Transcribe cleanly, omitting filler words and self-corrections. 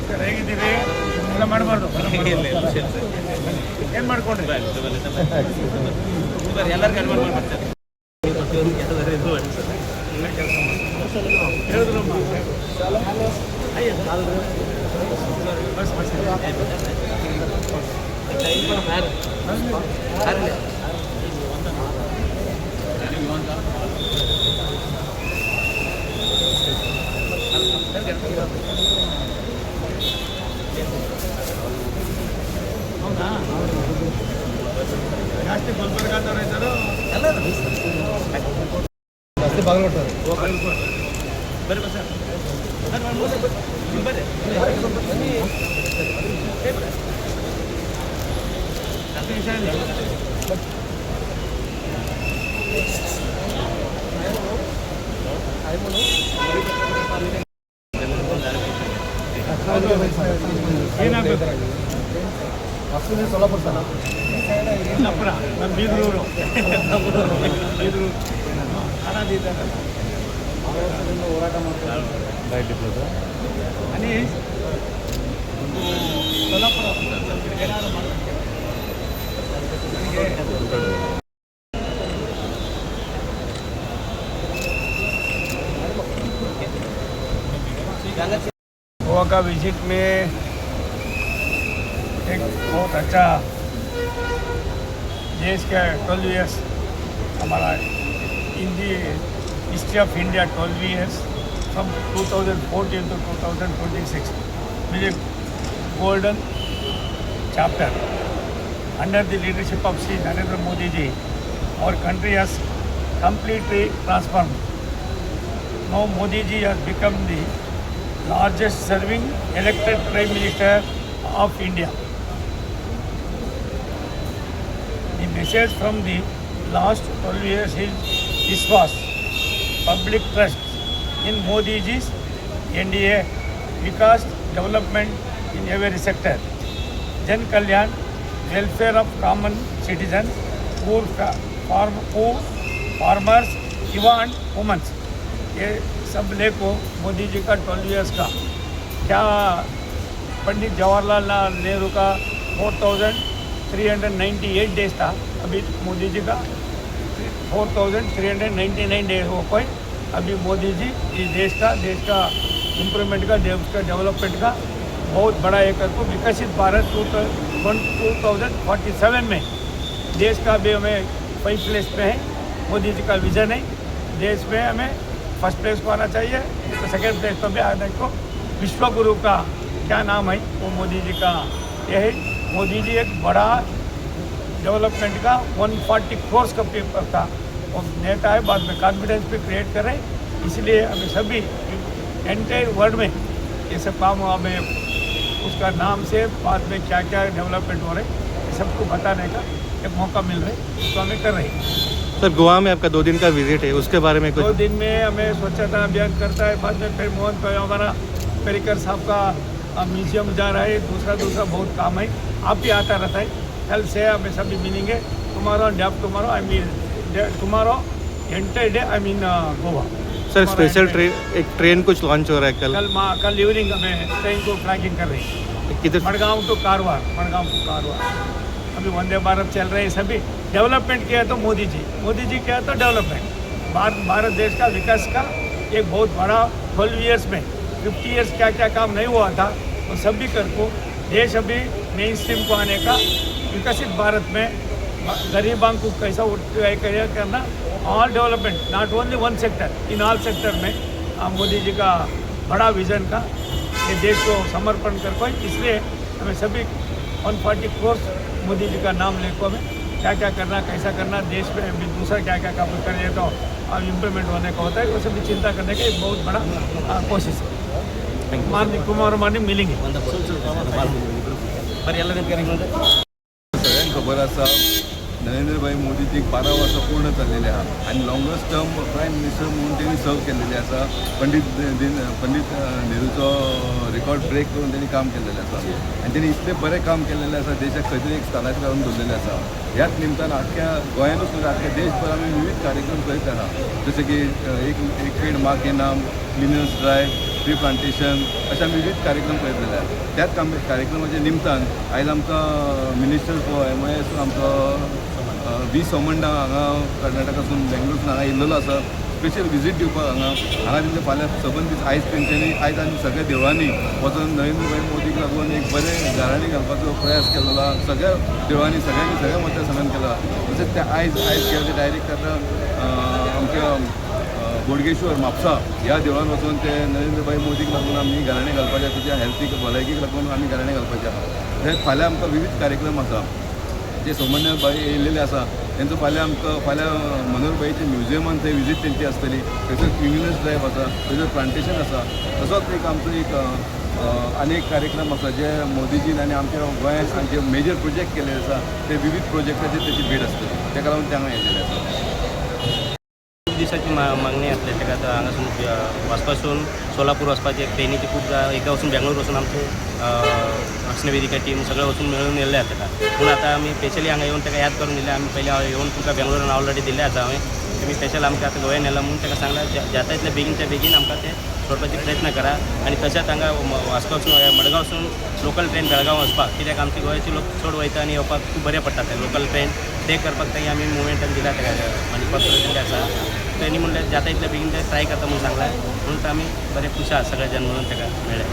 Sir ಹೇಗಿದ್ದೀರಿ? ಎಲ್ಲ ಮಾಡಬಾರ್ದು ಏನು ಮಾಡ್ಕೊಂಡ್ರಿ? ಎಲ್ಲರಿಗೂ ಮಾಡ್ತಾರೆ ಹೇಳಿದ್ರಮ್ಮ ಜಾಸ್ತಿ ಗುಲ್ಬರ್ಗಾದವ್ರು ಇದ್ದಾರೋ ಜಾಸ್ತಿ ಬಾಗಲಕೋಟೆ ಬರ್ರಿ ಬಸ್ ಬರ್ರಿ ಏನಾಗಬೇಕು? ಸೋಲಾಪುರ ಸರ್ ಇಲ್ಲಪ್ಪರ ನಮ್ಮ ಬೀದರೂರು ಬೀದರೂರು ಅನಾದಿದ್ದಾರಲ್ಲ ಹೋರಾಟ ಮಾಡ್ತಾರೆ ಅನೀಶ್ ಸೊಲ್ಲಾಪುರ ಏನಾದ್ರು गोवा का विजिट में एक बहुत अच्छा देश का 12 ईयर्स हमारा in the history of India 12 years from 2014 to 2026 with a golden chapter under the leadership of Shri Narendra Modi ji. Our country has completely transformed. Now Modi ji has become the largest serving elected Prime Minister of India. The message from the last 12 years is Vishwas, public trust in Modi ji's NDA, Vikas, development in every sector, Jan Kalyan, welfare of common citizens, poor farmers, even women. ये सब लेको मोदी जी का 12 years का क्या पंडित जवाहरलाल नेहरू का 4398 days था, अभी मोदी जी का 4399 days हो कोई. अभी मोदी जी इस देश का इम्प्रूवमेंट का देश का डेवलपमेंट का बहुत बड़ा एक को विकसित भारत 2047 में देश का भी हमें 5 प्लेस पे है. मोदी जी का विज़न है देश में हमें फर्स्ट प्लेस को आना चाहिए, तो सेकेंड प्लेस पर भी आने को. विश्वगुरु का क्या नाम है वो मोदी जी का ये है. मोदी जी एक बड़ा डेवलपमेंट का 140 करोड़ का पेपर था वो नेता है, बाद में कॉन्फिडेंस भी क्रिएट कर रहे हैं. इसलिए हमें सभी एंटायर वर्ल्ड में ये सब काम हमें उसका नाम से बाद में क्या क्या डेवलपमेंट हो रहे हैं ये सबको बताने का एक मौका मिल रहा है, तो हमें कर रहे हैं. सर गोवा में आपका 2 दिन का विजिट है, उसके बारे में कुछ? 2 दिन में हमें स्वच्छता अभियान करता है, बाद में फिर मोहन हमारा पेरिकर साहब का म्यूजियम जा रहा है, दूसरा बहुत काम है. आप भी आता रहता है. कल से हमें सभी मिलेंगे. Tomorrow I mean tomorrow entire day I mean Goa. Sir special एक ट्रेन कुछ लॉन्च हो रहा है कल इवनिंग हमें ट्रेन को फ्लैगिंग कर रही है. किधर? मडगांव टू कारवार. अभी वंदे भारत चल रहे हैं. सभी डेवलपमेंट किया तो मोदी जी किया तो डेवलपमेंट. भारत देश का विकास का एक बहुत बड़ा 12 ईयर्स में 50 ईयर्स क्या क्या काम नहीं हुआ था वो तो सभी कर को देश अभी मेन स्ट्रीम को आने का विकसित भारत में गरीबों को कैसा करना all development not only one sector in all sector में मोदी जी का बड़ा विजन का ये देश को समर्पण कर पाए. इसलिए हमें सभी 140 करोड़ मोदी जी का नाम लेकर हमें क्या क्या करना कैसा करना देश में भी दूसरा क्या क्या काम करिए तो अब इम्प्लीमेंट होने का होता है. वो सभी चिंता करने का एक बहुत बड़ा कोशिश है. मॉर्निंग मिलेंगे. सगळ्यांक खबर आसा नरेंद्रभाई मोदीची 12 वर्सां पूर्ण जाल्लेली आहा आनी लॉंगस्ट टर्म प्रायम मिनिस्टर म्हणून तेणी सर्व केल्लेली आसा. पंडीत नेहरूचो रेकॉर्ड ब्रेक करून त्यांनी काम केलेलें आसा आनी त्यांनी इतलें बरें काम केलेलें आसा देशाक खंय तरी एक स्थानाचेर लावन दवरलेलें आसा. ह्याच निमतान आख्ख्या गोंयानूच न्हय आख्ख्या देशभर आमी विविध कार्यक्रम करीत आहा जशें की एक पेड माँ के नाम, क्लिनर्स ड्रायव्ह, ट्री प्लांटेशन अशे आमी विविध कार्यक्रम करीत आहा. त्याच कार्यक्रमाच्या निमतान आयज आमकां मिनिस्टर MIS आमचो V सोमण्णा हांगा कर्नाटकासून बेंगलोरसून हांगा येयल्लो आसा स्पेशल विजीट दिवपाक हांगा तितले फाल्यां सबंद दीस आयज तेंच्यांनी आयज आमी सगळ्या देवळांनी वचून नरेंद्र भाई मोदीक लागून एक बरें गाराणें घालपाचो प्रयास केल्लो आहा. सगळ्या देवळांनी सगळ्या मतदारसंघान केला. तशेंच ते आयज गेले डायरेक्ट आतां आमच्या बोडगेश्वर म्हापसा ह्या देवळान वचून ते नरेंद्र भाई मोदीक लागून आमी गाराणें घालपाचें तुज्या हेल्थीक भलायकीक लागून आमी गाराणें घालपाचें आहा. तशेंच फाल्यां आमकां विविध कार्यक्रम आसा जे सोमण्या बाई येयलेले आसा तेंचो फाल्यां आमकां फाल्यां मनोहर भाईच्या म्युजियमान थंय विजीट तेंची आसतली. थंयसर क्लिनर्स ड्रायव्ह आसा, थंयसर प्लांटेशन आसा. तसोच एक आमचो एक आनी एक कार्यक्रम आसा जे मोदीजीन आनी आमच्या गोंयांत जे मेजर प्रोजेक्ट केले आसा ते विविध प्रोजेक्टाचेर तेची भेट आसतली. तेका लागून ते हांगा येयलेले आसा. दिवसाची मागणी असते तेका आता हांगासून वाचपासून सोलापूर वचपाची एक ट्रेनीची खूप एका वचून बेंगलोर वचून आमचे रक्षण वेदिका टीम सगळं वचून मिळून येयल्ले आसा तेका. पूण आतां आमी स्पेशली हांगा येवन तेका याद करून दिले. आमी पयलीं येवन तुमकां बेंगलोरान ऑलरेडी दिल्ले आसा हांवें. तुमी स्पेशल आमकां आतां गोंयान येयला म्हणून तेका सांगला जाता तितले बेगीनच्या बेगीन आमकां ते सोडपाचे प्रयत्न करा. आनी तशेंच हांगा वास्कोसून मडगांवसून लोकल ट्रेन बेळगांव वचपाक कित्याक आमचे गोंयचे लोक चड वयता आनी येवपाक खूब बरें पडटा ते लोकल ट्रेन ते करपाक तें आमी मुवमेंटान दिला तेका मणिपात्र दिल्ले आसा. त्यांनी म्हणलें जाता इतले बेगीन ते ट्राय करता म्हणून सांगला म्हणून आमी बरे खुश आसा सगळे जण म्हणून तेका मेळ्ळे.